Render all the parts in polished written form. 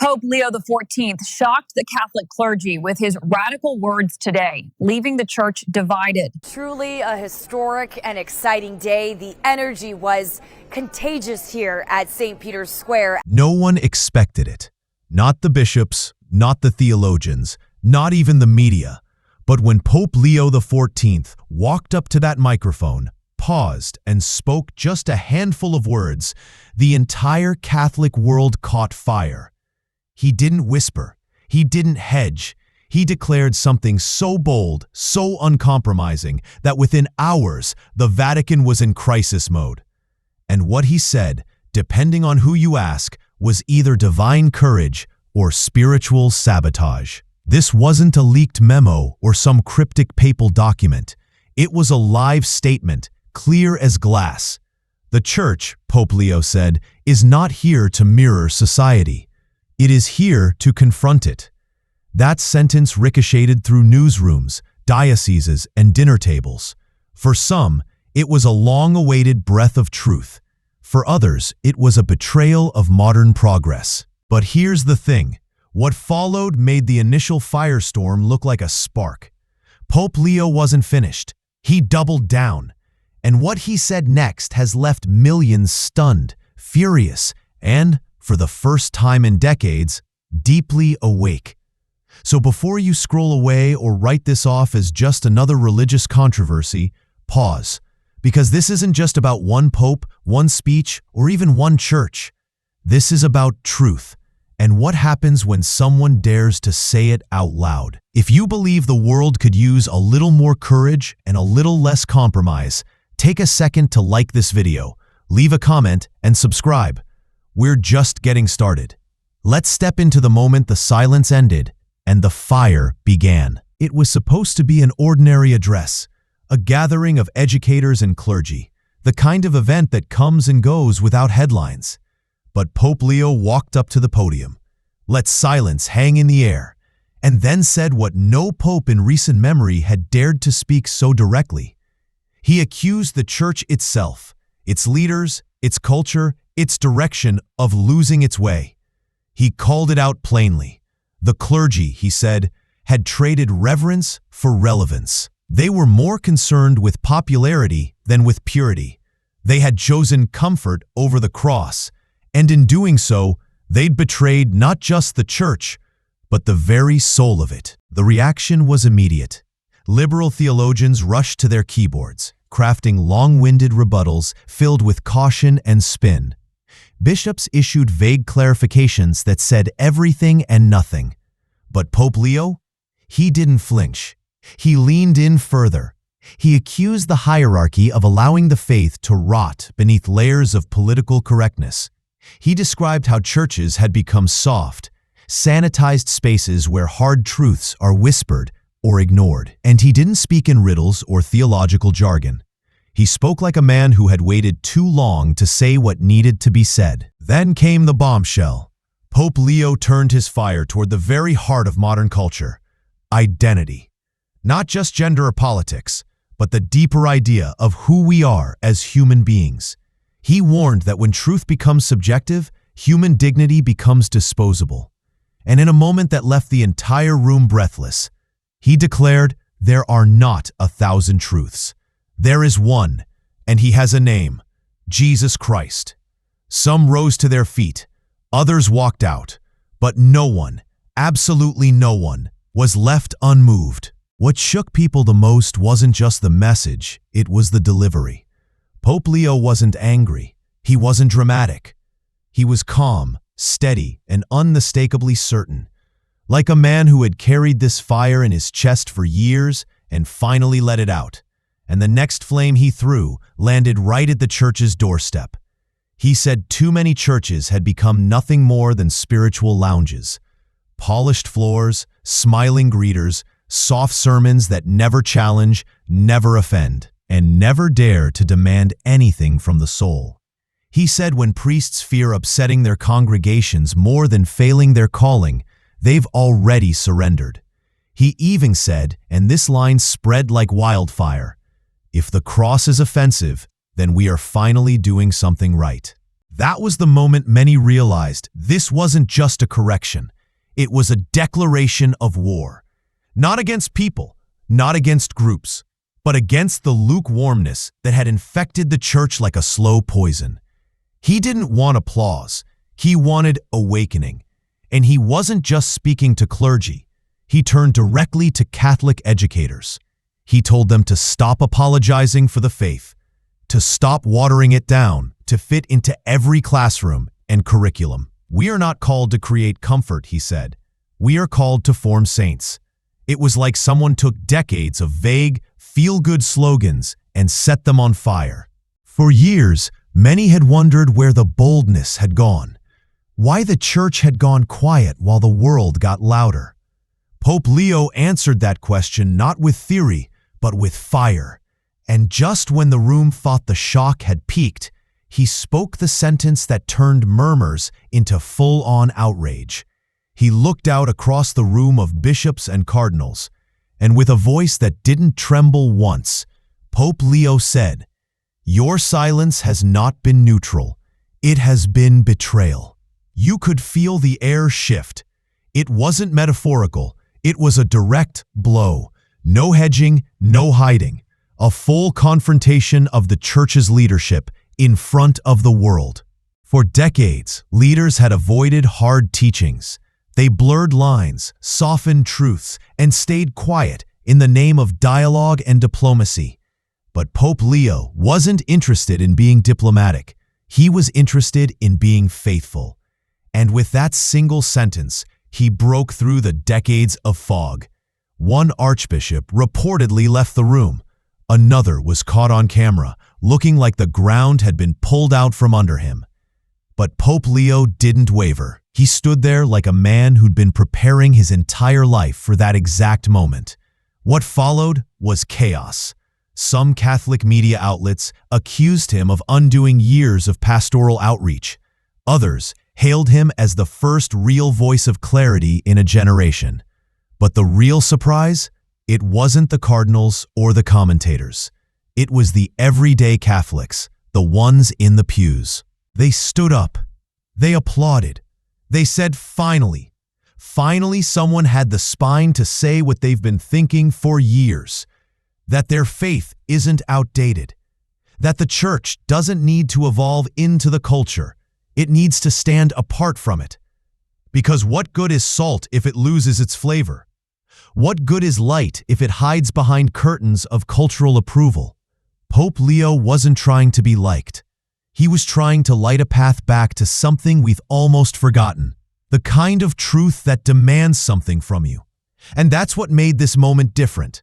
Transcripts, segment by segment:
Pope Leo XIV shocked the Catholic clergy with his radical words today, leaving the church divided. Truly a historic and exciting day. The energy was contagious here at St. Peter's Square. No one expected it. Not the bishops, not the theologians, not even the media. But when Pope Leo XIV walked up to that microphone, paused, and spoke just a handful of words, the entire Catholic world caught fire. He didn't whisper. He didn't hedge. He declared something so bold, so uncompromising, that within hours, the Vatican was in crisis mode. And what he said, depending on who you ask, was either divine courage or spiritual sabotage. This wasn't a leaked memo or some cryptic papal document. It was a live statement, clear as glass. The Church, Pope Leo said, is not here to mirror society. It is here to confront it. That sentence ricocheted through newsrooms, dioceses, and dinner tables. For some, it was a long-awaited breath of truth. For others, it was a betrayal of modern progress. But here's the thing. What followed made the initial firestorm look like a spark. Pope Leo wasn't finished. He doubled down. And what he said next has left millions stunned, furious, and, for the first time in decades, deeply awake. So before you scroll away or write this off as just another religious controversy, pause. Because this isn't just about one pope, one speech, or even one church. This is about truth. And what happens when someone dares to say it out loud? If you believe the world could use a little more courage and a little less compromise, take a second to like this video, leave a comment, and subscribe. We're just getting started. Let's step into the moment the silence ended and the fire began. It was supposed to be an ordinary address, a gathering of educators and clergy, the kind of event that comes and goes without headlines. But Pope Leo walked up to the podium, let silence hang in the air, and then said what no pope in recent memory had dared to speak so directly. He accused the church itself, its leaders, its culture, its direction of losing its way. He called it out plainly. The clergy, he said, had traded reverence for relevance. They were more concerned with popularity than with purity. They had chosen comfort over the cross, and in doing so, they'd betrayed not just the church, but the very soul of it. The reaction was immediate. Liberal theologians rushed to their keyboards, crafting long-winded rebuttals filled with caution and spin. Bishops issued vague clarifications that said everything and nothing. But Pope Leo? He didn't flinch. He leaned in further. He accused the hierarchy of allowing the faith to rot beneath layers of political correctness. He described how churches had become soft, sanitized spaces where hard truths are whispered or ignored. And he didn't speak in riddles or theological jargon. He spoke like a man who had waited too long to say what needed to be said. Then came the bombshell. Pope Leo turned his fire toward the very heart of modern culture: identity. Not just gender or politics, but the deeper idea of who we are as human beings. He warned that when truth becomes subjective, human dignity becomes disposable. And in a moment that left the entire room breathless, he declared, there are not 1,000 truths. There is one, and he has a name: Jesus Christ. Some rose to their feet, others walked out, but no one, absolutely no one, was left unmoved. What shook people the most wasn't just the message, it was the delivery. Pope Leo wasn't angry. He wasn't dramatic. He was calm, steady, and unmistakably certain. Like a man who had carried this fire in his chest for years and finally let it out. And the next flame he threw landed right at the church's doorstep. He said too many churches had become nothing more than spiritual lounges. Polished floors, smiling greeters, soft sermons that never challenge, never offend, and never dare to demand anything from the soul. He said when priests fear upsetting their congregations more than failing their calling, they've already surrendered. He even said, and this line spread like wildfire, if the cross is offensive, then we are finally doing something right. That was the moment many realized this wasn't just a correction. It was a declaration of war. Not against people, not against groups, but against the lukewarmness that had infected the church like a slow poison. He didn't want applause. He wanted awakening. And he wasn't just speaking to clergy. He turned directly to Catholic educators. He told them to stop apologizing for the faith, to stop watering it down, to fit into every classroom and curriculum. We are not called to create comfort, he said. We are called to form saints. It was like someone took decades of vague, feel-good slogans and set them on fire. For years, many had wondered where the boldness had gone, why the church had gone quiet while the world got louder. Pope Leo answered that question not with theory, but with fire. And just when the room thought the shock had peaked, he spoke the sentence that turned murmurs into full-on outrage. He looked out across the room of bishops and cardinals, and with a voice that didn't tremble once, Pope Leo said, "Your silence has not been neutral. It has been betrayal." You could feel the air shift. It wasn't metaphorical. It was a direct blow. No hedging, no hiding. A full confrontation of the church's leadership in front of the world. For decades, leaders had avoided hard teachings. They blurred lines, softened truths, and stayed quiet in the name of dialogue and diplomacy. But Pope Leo wasn't interested in being diplomatic. He was interested in being faithful. And with that single sentence, he broke through the decades of fog. One archbishop reportedly left the room. Another was caught on camera, looking like the ground had been pulled out from under him. But Pope Leo didn't waver. He stood there like a man who'd been preparing his entire life for that exact moment. What followed was chaos. Some Catholic media outlets accused him of undoing years of pastoral outreach. Others hailed him as the first real voice of clarity in a generation. But the real surprise? It wasn't the cardinals or the commentators. It was the everyday Catholics, the ones in the pews. They stood up. They applauded. They said, finally someone had the spine to say what they've been thinking for years. That their faith isn't outdated. That the church doesn't need to evolve into the culture. It needs to stand apart from it. Because what good is salt if it loses its flavor? What good is light if it hides behind curtains of cultural approval? Pope Leo wasn't trying to be liked. He was trying to light a path back to something we've almost forgotten. The kind of truth that demands something from you. And that's what made this moment different.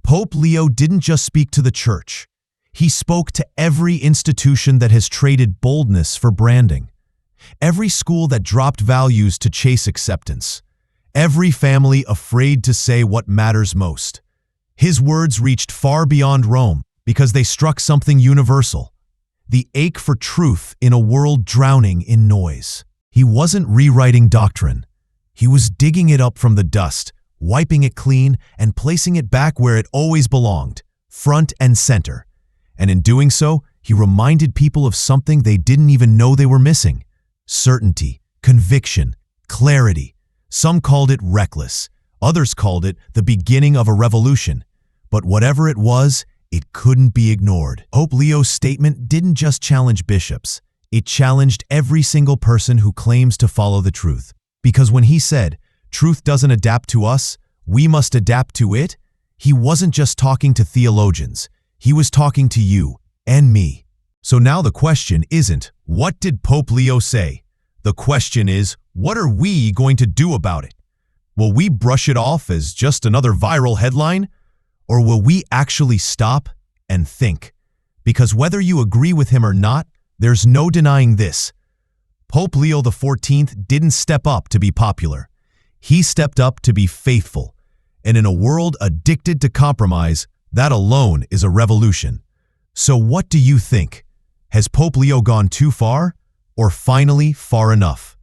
Pope Leo didn't just speak to the church. He spoke to every institution that has traded boldness for branding. Every school that dropped values to chase acceptance. Every family afraid to say what matters most. His words reached far beyond Rome because they struck something universal. The ache for truth in a world drowning in noise. He wasn't rewriting doctrine. He was digging it up from the dust, wiping it clean, and placing it back where it always belonged, front and center. And in doing so, he reminded people of something they didn't even know they were missing. Certainty, conviction, clarity. Some called it reckless. Others called it the beginning of a revolution. But whatever it was, it couldn't be ignored. Pope Leo's statement didn't just challenge bishops. It challenged every single person who claims to follow the truth. Because when he said, "Truth doesn't adapt to us, we must adapt to it," he wasn't just talking to theologians. He was talking to you and me. So now the question isn't, what did Pope Leo say? The question is, what are we going to do about it? Will we brush it off as just another viral headline? Or will we actually stop and think? Because whether you agree with him or not, there's no denying this. Pope Leo XIV didn't step up to be popular. He stepped up to be faithful. And in a world addicted to compromise, that alone is a revolution. So what do you think? Has Pope Leo gone too far? Or finally far enough?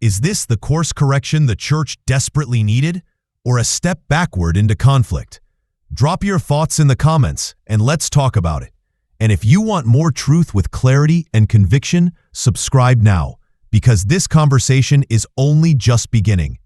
Is this the course correction the church desperately needed? Or a step backward into conflict? Drop your thoughts in the comments and let's talk about it. And if you want more truth with clarity and conviction, subscribe now, because this conversation is only just beginning.